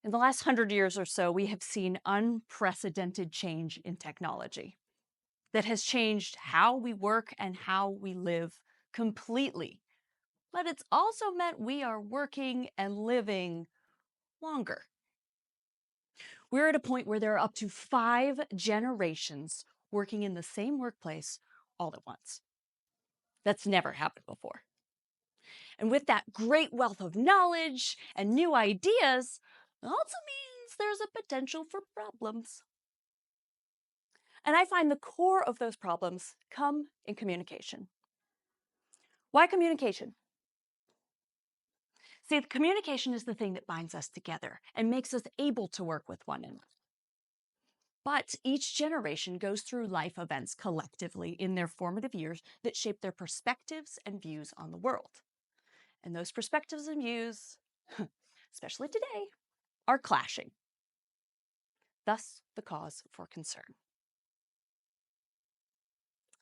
In the last 100 years or so, we have seen unprecedented change in technology that has changed how we work and how we live completely. But it's also meant we are working and living longer. We're at a point where there are up to 5 generations working in the same workplace all at once. That's never happened before. And with that great wealth of knowledge and new ideas, it also means there's a potential for problems. And I find the core of those problems come in communication. Why communication? See, the communication is the thing that binds us together and makes us able to work with one another. But each generation goes through life events collectively in their formative years that shape their perspectives and views on the world. And those perspectives and views, especially today, are clashing. Thus, the cause for concern.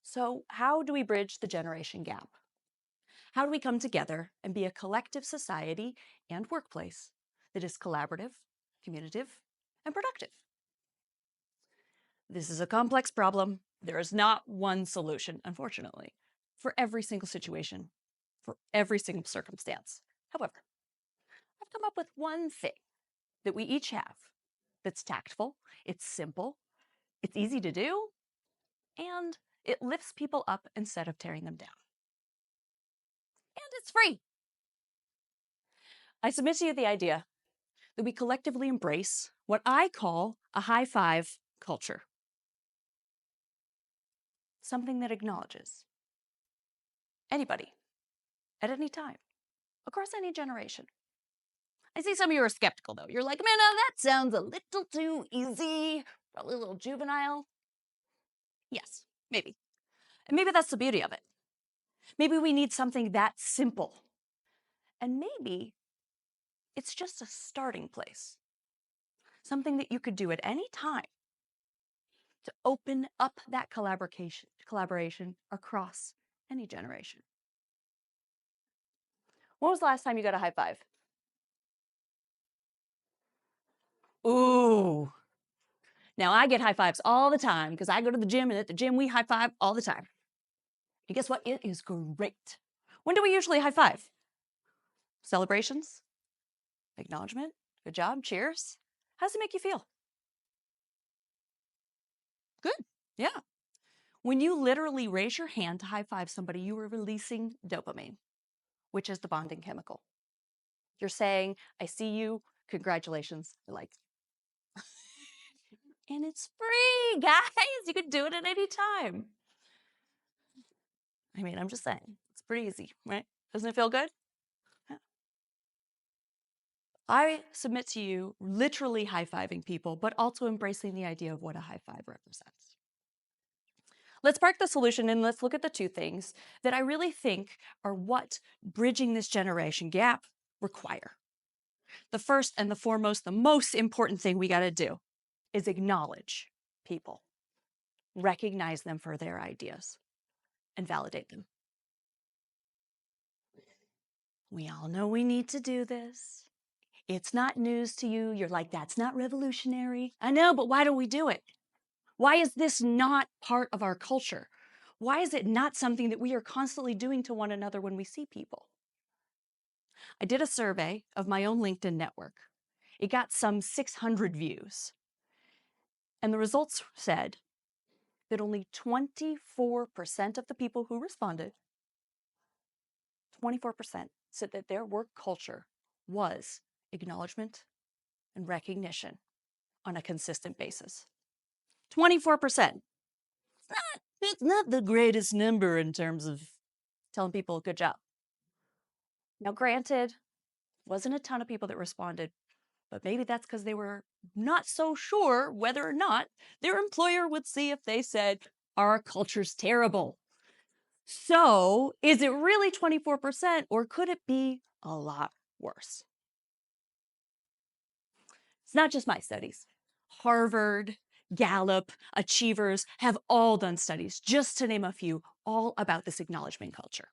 So, how do we bridge the generation gap? How do we come together and be a collective society and workplace that is collaborative, communicative, and productive? This is a complex problem. There is not one solution, unfortunately, for every single situation, for every single circumstance. However, I've come up with one thing that we each have that's tactful, it's simple, it's easy to do, and it lifts people up instead of tearing them down. And it's free. I submit to you the idea that we collectively embrace what I call a high five culture. Something that acknowledges anybody at any time, across any generation. I see some of you are skeptical though. You're like, Amanda, that sounds a little too easy, probably a little juvenile. Yes, maybe. And maybe that's the beauty of it. Maybe we need something that simple. And maybe it's just a starting place. Something that you could do at any time to open up that collaboration across any generation. When was the last time you got a high five? Ooh. Now I get high fives all the time because I go to the gym, and at the gym we high five all the time. And guess what? It is great. When do we usually high five? Celebrations? Acknowledgement? Good job? Cheers? How does it make you feel? Good. Yeah. When you literally raise your hand to high five somebody, you are releasing dopamine, which is the bonding chemical. You're saying, I see you, congratulations. You're like, and it's free, guys. You can do it at any time. I mean, I'm just saying, it's pretty easy, right? Doesn't it feel good? Yeah. I submit to you literally high-fiving people, but also embracing the idea of what a high five represents. Let's park the solution and let's look at the two things that I really think are what bridging this generation gap require. The first and the foremost, the most important thing we got to do is acknowledge people, recognize them for their ideas, and validate them. We all know we need to do this. It's not news to you. You're like, that's not revolutionary. I know, but why don't we do it? Why is this not part of our culture? Why is it not something that we are constantly doing to one another when we see people? I did a survey of my own LinkedIn network. It got some 600 views. And the results said that only 24% of the people who responded, 24% said that their work culture was acknowledgement and recognition on a consistent basis. 24%. It's not the greatest number in terms of telling people good job. Now, granted, wasn't a ton of people that responded, but maybe that's because they were not so sure whether or not their employer would see if they said, our culture's terrible. So is it really 24% or could it be a lot worse? It's not just my studies. Harvard, Gallup, Achievers have all done studies, just to name a few, all about this acknowledgement culture.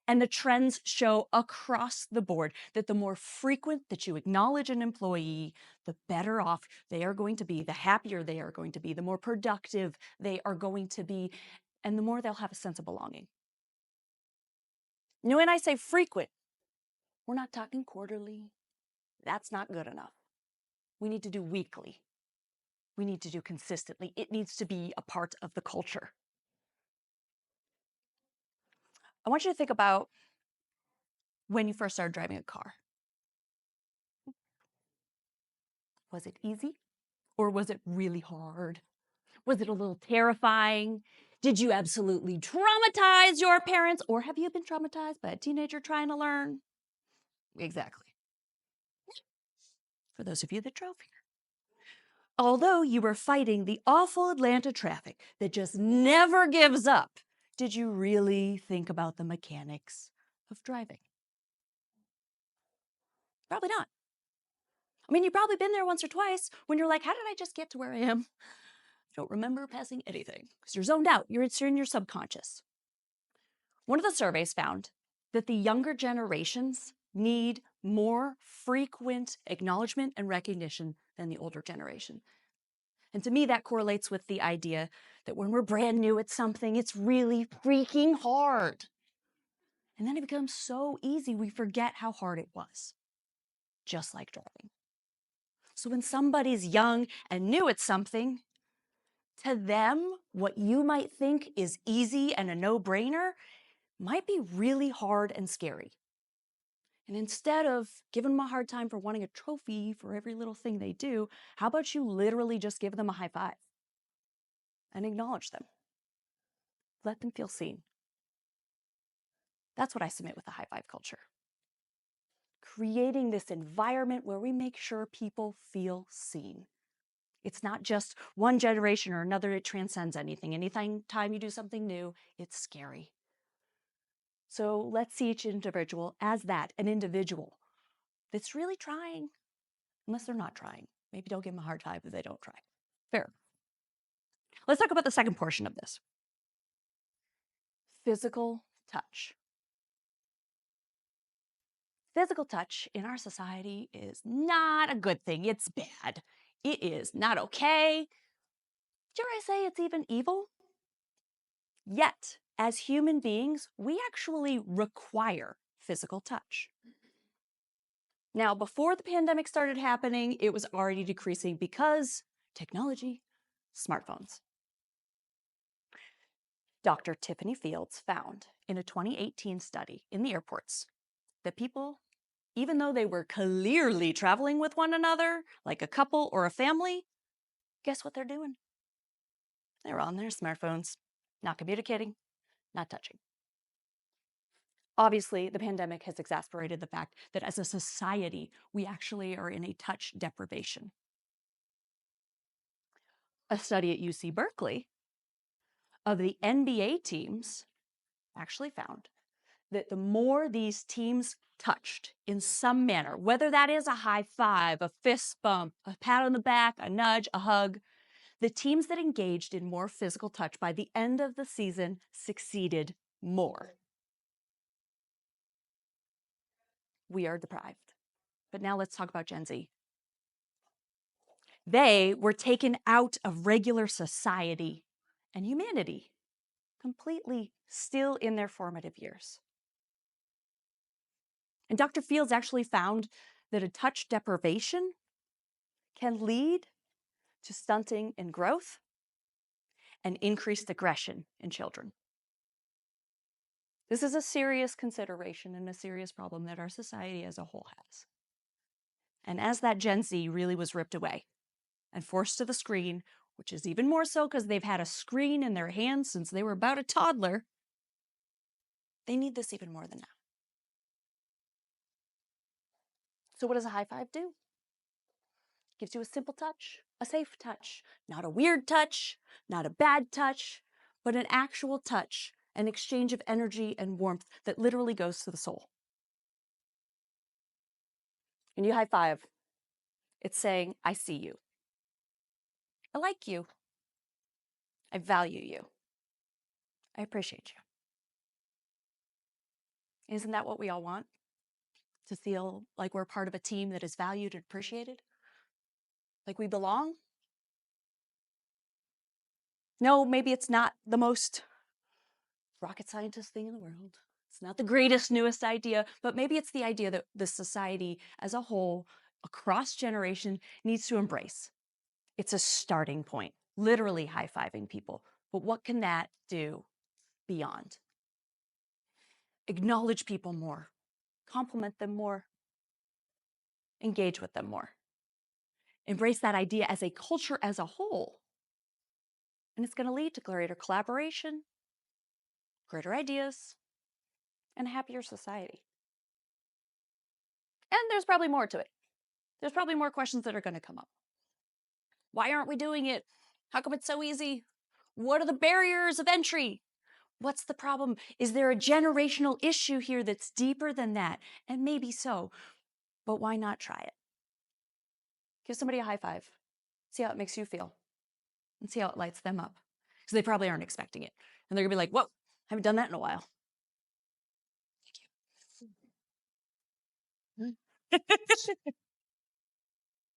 And the trends show across the board that the more frequent that you acknowledge an employee, the better off they are going to be, the happier they are going to be, the more productive they are going to be, and the more they'll have a sense of belonging. Now, when I say frequent, we're not talking quarterly. That's not good enough. We need to do weekly. We need to do consistently. It needs to be a part of the culture. I want you to think about when you first started driving a car. Was it easy or was it really hard? Was it a little terrifying? Did you absolutely traumatize your parents, or have you been traumatized by a teenager trying to learn? Exactly. For those of you that drove here. Although you were fighting the awful Atlanta traffic that just never gives up, did you really think about the mechanics of driving? Probably not. I mean, you've probably been there once or twice when you're like, how did I just get to where I am? Don't remember passing anything because you're zoned out. You're in your subconscious. One of the surveys found that the younger generations need more frequent acknowledgement and recognition than the older generation. And to me, that correlates with the idea that when we're brand new at something, it's really freaking hard. And then it becomes so easy, we forget how hard it was, just like driving. So when somebody's young and new at something, to them, what you might think is easy and a no-brainer might be really hard and scary. And instead of giving them a hard time for wanting a trophy for every little thing they do, how about you literally just give them a high five and acknowledge them? Let them feel seen. That's what I submit with the high five culture. Creating this environment where we make sure people feel seen. It's not just one generation or another, it transcends anything. Anytime you do something new, it's scary. So let's see each individual as that, an individual that's really trying, unless they're not trying. Maybe don't give them a hard time if they don't try. Fair. Let's talk about the second portion of this. Physical touch. Physical touch in our society is not a good thing. It's bad. It is not okay. Dare I say it's even evil? Yet, as human beings, we actually require physical touch. Now, before the pandemic started happening, it was already decreasing because technology, smartphones. Dr. Tiffany Fields found in a 2018 study in the airports that people, even though they were clearly traveling with one another, like a couple or a family, guess what they're doing? They're on their smartphones, not communicating, not touching. Obviously, the pandemic has exacerbated the fact that as a society, we actually are in a touch deprivation. A study at UC Berkeley of the NBA teams actually found that the more these teams touched in some manner, whether that is a high five, a fist bump, a pat on the back, a nudge, a hug, the teams that engaged in more physical touch by the end of the season succeeded more. We are deprived. But now let's talk about Gen Z. They were taken out of regular society and humanity, completely still in their formative years. And Dr. Fields actually found that a touch deprivation can lead to stunting in growth and increased aggression in children. This is a serious consideration and a serious problem that our society as a whole has. And as that Gen Z really was ripped away and forced to the screen, which is even more so because they've had a screen in their hands since they were about a toddler, they need this even more than now. So what does a high five do? It gives you a simple touch, a safe touch, not a weird touch, not a bad touch, but an actual touch, an exchange of energy and warmth that literally goes to the soul. When you high five, it's saying, I see you. I like you. I value you. I appreciate you. Isn't that what we all want? To feel like we're part of a team that is valued and appreciated? Like we belong? No, maybe it's not the most rocket scientist thing in the world. It's not the greatest, newest idea, but maybe it's the idea that the society as a whole, across generation, needs to embrace. It's a starting point, literally high-fiving people. But what can that do beyond? Acknowledge people more, compliment them more, engage with them more. Embrace that idea as a culture as a whole. And it's going to lead to greater collaboration, greater ideas, and a happier society. And there's probably more to it. There's probably more questions that are going to come up. Why aren't we doing it? How come it's so easy? What are the barriers of entry? What's the problem? Is there a generational issue here that's deeper than that? And maybe so, but why not try it? Give somebody a high five. See how it makes you feel and see how it lights them up. Because they probably aren't expecting it. And they're gonna be like, whoa, haven't done that in a while. Thank you.